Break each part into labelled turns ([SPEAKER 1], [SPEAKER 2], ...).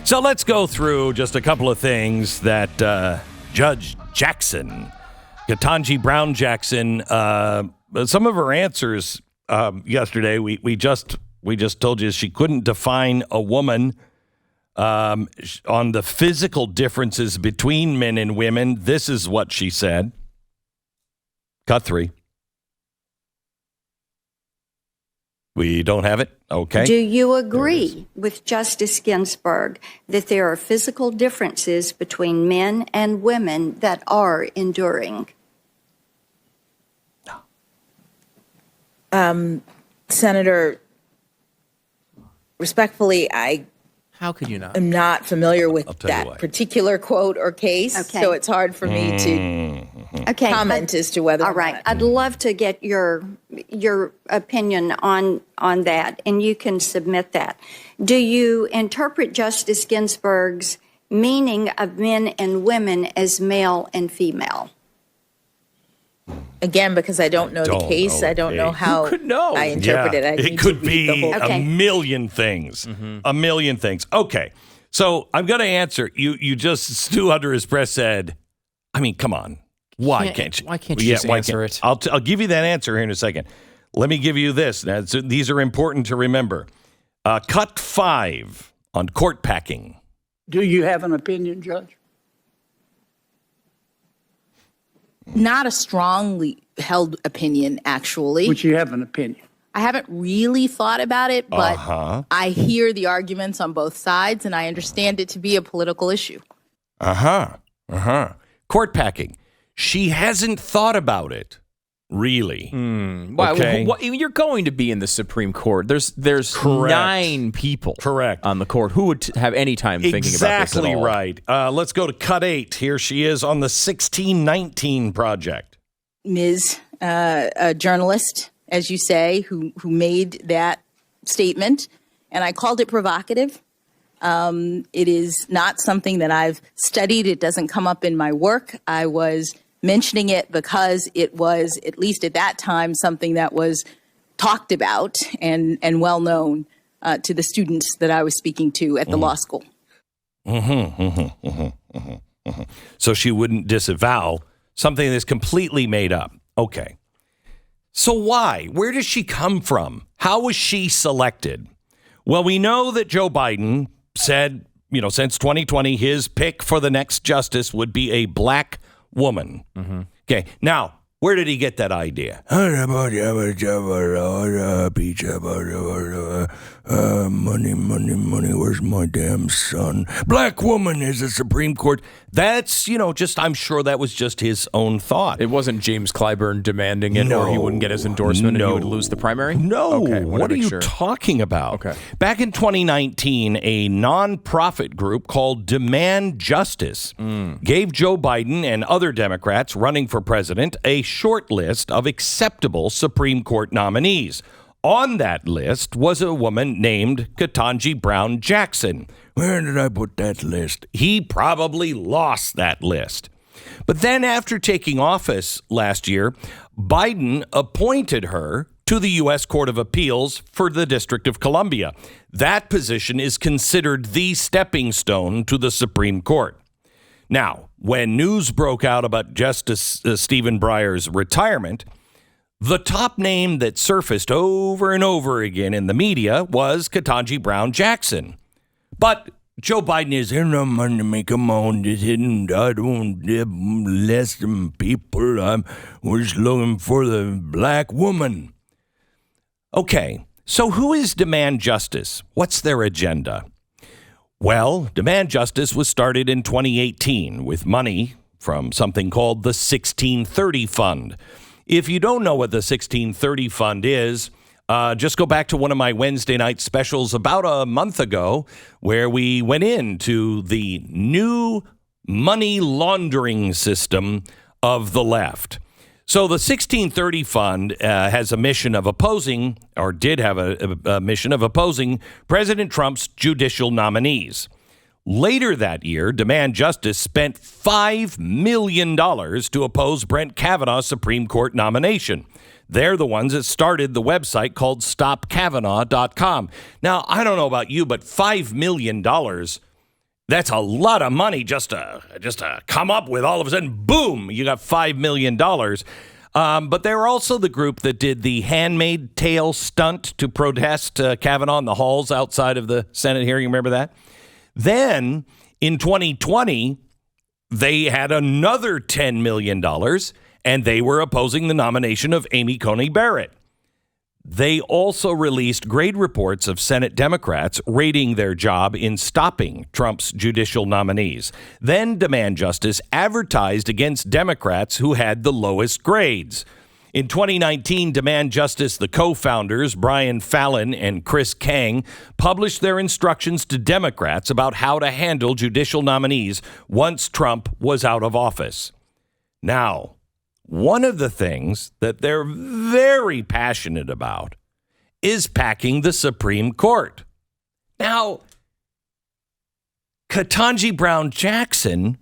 [SPEAKER 1] So let's go through just a couple of things that Judge Jackson, Ketanji Brown Jackson, some of her answers yesterday, we just told you she couldn't define a woman on the physical differences between men and women. This is what she said. Cut 3. We don't have it? Okay.
[SPEAKER 2] Do you agree with Justice Ginsburg that there are physical differences between men and women that are enduring?
[SPEAKER 3] Senator, respectfully,
[SPEAKER 4] How could you not?
[SPEAKER 3] am not familiar with that particular quote or case, so it's hard for me to comment as to whether.
[SPEAKER 2] All right, I'd love to get your opinion on that, and you can submit that. Do you interpret Justice Ginsburg's meaning of men and women as male and female?
[SPEAKER 3] Again, because I don't know the case, I don't know how I interpret it.
[SPEAKER 1] It could be a million things. A million things. Okay. So I'm going to answer. You just, Stu under his breath said, I mean, come on. Why can't you just answer it? I'll give you that answer here in a second. Let me give you this. These are important to remember. Cut 5 on court packing.
[SPEAKER 5] Do you have an opinion, Judge?
[SPEAKER 3] Not a strongly held opinion, actually.
[SPEAKER 5] But you have an opinion.
[SPEAKER 3] I haven't really thought about it, but I hear the arguments on both sides, and I understand it to be a political issue.
[SPEAKER 1] Court packing. She hasn't thought about it, really.
[SPEAKER 4] You're going to be in the Supreme Court. There's
[SPEAKER 1] Correct.
[SPEAKER 4] 9 people on the court who would have any time thinking about this at
[SPEAKER 1] Exactly
[SPEAKER 4] all.
[SPEAKER 1] right. Let's go to cut 8. Here she is on the 1619 project.
[SPEAKER 3] Ms. A journalist, as you say, who made that statement, and I called it provocative. It is not something that I've studied. It doesn't come up in my work. I was mentioning it because it was, at least at that time, something that was talked about and well known to the students that I was speaking to at the law school.
[SPEAKER 1] So she wouldn't disavow something that's completely made up. Okay. So why? Where does she come from? How was she selected? Well, we know that Joe Biden said, since 2020, his pick for the next justice would be a black woman. Okay. Now, where did he get that idea? Money, where's my damn son? Black woman is the Supreme Court. That's, I'm sure that was just his own thought.
[SPEAKER 4] It wasn't James Clyburn demanding it, or he wouldn't get his endorsement and he would lose the primary?
[SPEAKER 1] No.
[SPEAKER 4] Okay,
[SPEAKER 1] what are you talking about?
[SPEAKER 4] Okay.
[SPEAKER 1] Back in 2019, a nonprofit group called Demand Justice gave Joe Biden and other Democrats running for president a short list of acceptable Supreme Court nominees. On that list was a woman named Ketanji Brown Jackson. Where did I put that list? He probably lost that list. But then after taking office last year, Biden appointed her to the U.S. Court of Appeals for the District of Columbia. That position is considered the stepping stone to the Supreme Court. Now, when news broke out about Justice Stephen Breyer's retirement, the top name that surfaced over and over again in the media was Ketanji Brown Jackson. But Joe Biden is in the money to make a moan. I don't have less than people. We're just looking for the black woman. Okay, so who is Demand Justice? What's their agenda? Well, Demand Justice was started in 2018 with money from something called the 1630 Fund. If you don't know what the 1630 Fund is, just go back to one of my Wednesday night specials about a month ago where we went into the new money laundering system of the left. So the 1630 Fund has a mission of opposing, or did have a mission of opposing, President Trump's judicial nominees. Later that year, Demand Justice spent $5 million to oppose Brett Kavanaugh's Supreme Court nomination. They're the ones that started the website called StopKavanaugh.com. Now, I don't know about you, but $5 million That's a lot of money just to come up with. All of a sudden, boom, you got $5 million. But they were also the group that did the Handmaid's Tale stunt to protest Kavanaugh in the halls outside of the Senate hearing. Remember that? Then in 2020, they had another $10 million, and they were opposing the nomination of Amy Coney Barrett. They also released grade reports of Senate Democrats rating their job in stopping Trump's judicial nominees. Then Demand Justice advertised against Democrats who had the lowest grades. In 2019, Demand Justice, the co-founders, Brian Fallon and Chris Kang, published their instructions to Democrats about how to handle judicial nominees once Trump was out of office. Now, one of the things that they're very passionate about is packing the Supreme Court. Now, Ketanji Brown Jackson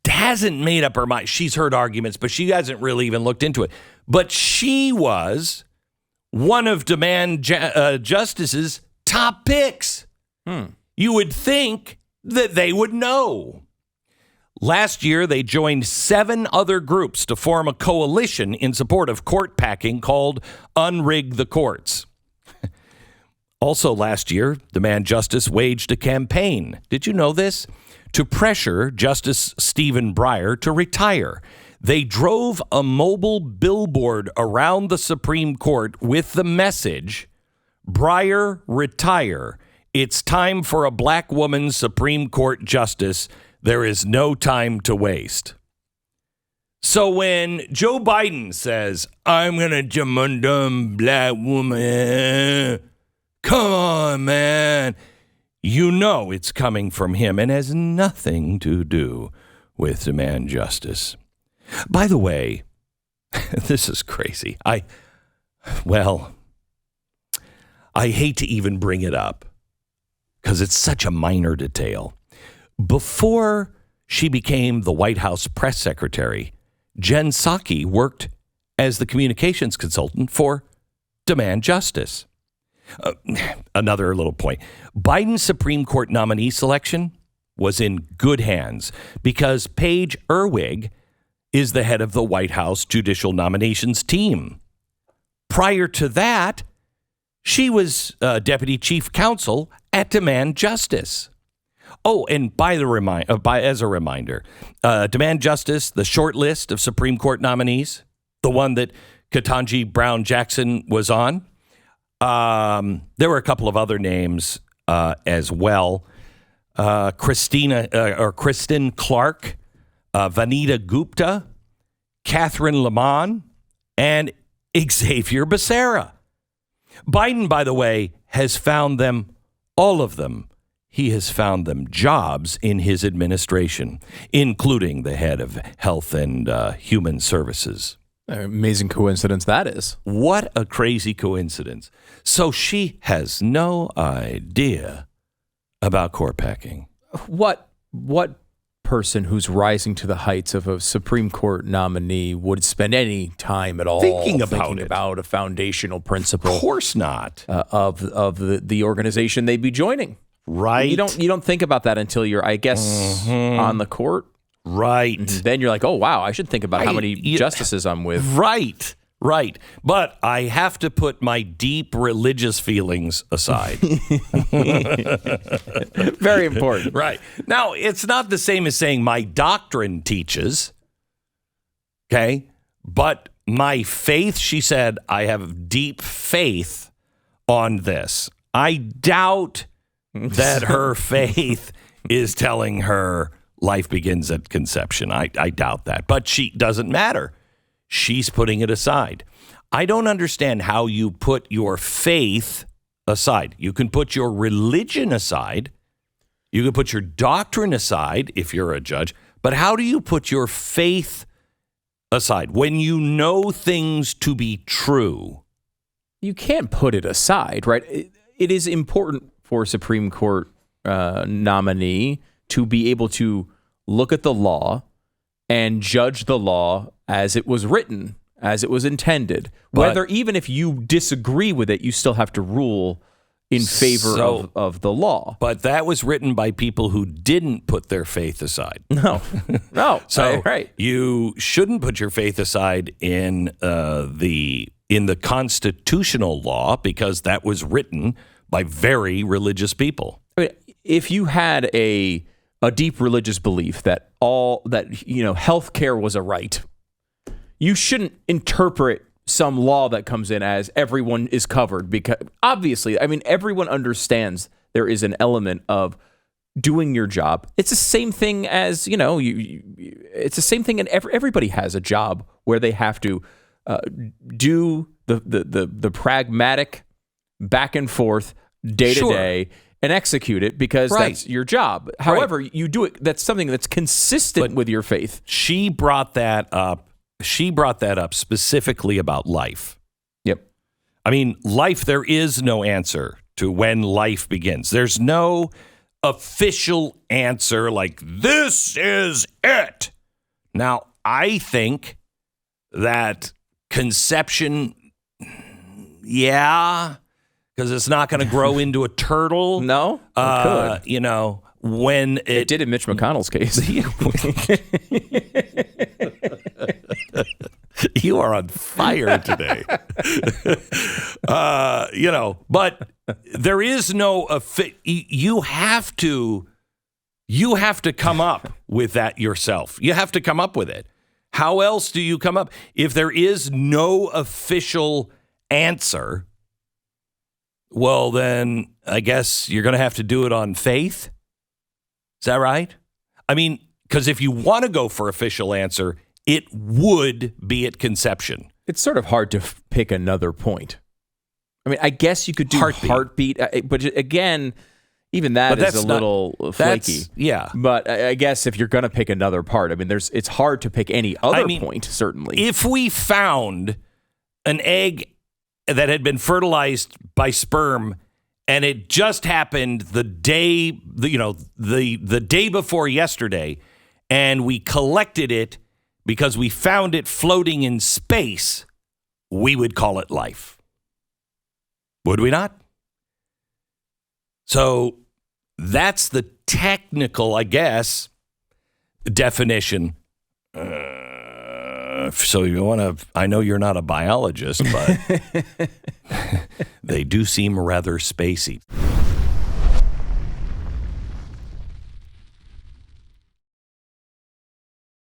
[SPEAKER 1] hasn't made up her mind. She's heard arguments, but she hasn't really even looked into it. But she was one of Demand Justice's top picks. You would think that they would know. Last year, they joined 7 other groups to form a coalition in support of court packing called Unrig the Courts. Also last year, Demand Justice waged a campaign. Did you know this? To pressure Justice Stephen Breyer to retire. They drove a mobile billboard around the Supreme Court with the message, "Breyer, retire. It's time for a black woman Supreme Court justice. There is no time to waste." So when Joe Biden says, "I'm going to demand black woman," come on, man. You know it's coming from him and has nothing to do with Demand Justice. By the way, this is crazy. I hate to even bring it up because it's such a minor detail. Before she became the White House press secretary, Jen Psaki worked as the communications consultant for Demand Justice. Another little point. Biden's Supreme Court nominee selection was in good hands because Paige Irwig is the head of the White House Judicial Nominations team. Prior to that, she was deputy chief counsel at Demand Justice. Oh, and as a reminder, Demand Justice, the short list of Supreme Court nominees, the one that Ketanji Brown Jackson was on, there were a couple of other names as well. Kristen Clark, Vanita Gupta, Catherine Lamont, and Xavier Becerra. Biden, by the way, has found them, all of them. He has found them jobs in his administration, including the head of Health and Human Services.
[SPEAKER 4] Amazing coincidence that is.
[SPEAKER 1] What a crazy coincidence. So she has no idea about court packing.
[SPEAKER 4] What person who's rising to the heights of a Supreme Court nominee would spend any time at all thinking about a foundational principle?
[SPEAKER 1] Of course not.
[SPEAKER 4] Of the organization they'd be joining.
[SPEAKER 1] Right.
[SPEAKER 4] You don't think about that until you're, I guess, on the court.
[SPEAKER 1] Right.
[SPEAKER 4] Then you're like, oh, wow, I should think about how many justices I'm with.
[SPEAKER 1] Right. But I have to put my deep religious feelings aside.
[SPEAKER 4] Very important.
[SPEAKER 1] Right. Now, it's not the same as saying my doctrine teaches. Okay. But my faith, she said, I have deep faith on this. I doubt that her faith is telling her life begins at conception. I doubt that. But she doesn't matter. She's putting it aside. I don't understand how you put your faith aside. You can put your religion aside. You can put your doctrine aside if you're a judge. But how do you put your faith aside when you know things to be true?
[SPEAKER 4] You can't put it aside, right? It is important for a Supreme Court nominee to be able to look at the law and judge the law as it was written, as it was intended. Whether even if you disagree with it, you still have to rule in favor of the law.
[SPEAKER 1] But that was written by people who didn't put their faith aside.
[SPEAKER 4] No.
[SPEAKER 1] So
[SPEAKER 4] right.
[SPEAKER 1] you shouldn't put your faith aside in the constitutional law, because that was written by very religious people.
[SPEAKER 4] I mean, if you had a deep religious belief that healthcare was a right, you shouldn't interpret some law that comes in as everyone is covered, because obviously, I mean, everyone understands there is an element of doing your job. It's the same thing as, it's the same thing, and everybody has a job where they have to do the pragmatic back and forth day to day and execute it, because that's your job. However, you do it, that's something that's consistent with your faith.
[SPEAKER 1] She brought that up. She brought that up specifically about life.
[SPEAKER 4] Yep.
[SPEAKER 1] I mean, life, there is no answer to when life begins. There's no official answer like, this is it. Now, I think that conception, because it's not going to grow into a turtle.
[SPEAKER 4] No, it could.
[SPEAKER 1] When
[SPEAKER 4] it did in Mitch McConnell's case.
[SPEAKER 1] You are on fire today. But there is no, you have to come up with that yourself. You have to come up with it. How else do you come up? If there is no official answer, well, then I guess you're going to have to do it on faith. Is that right? I mean, because if you want to go for official answer, it would be at conception.
[SPEAKER 4] It's sort of hard to pick another point. I mean, I guess you could do heartbeat, but again, even that is a little flaky.
[SPEAKER 1] Yeah.
[SPEAKER 4] But I guess if you're going to pick another part, I mean, it's hard to pick any other point, certainly.
[SPEAKER 1] If we found an egg that had been fertilized by sperm, and it just happened the day before yesterday, and we collected it because we found it floating in space, we would call it life. Would we not? So that's the technical, I guess, definition. So you want to, I know you're not a biologist, but they do seem rather spacey.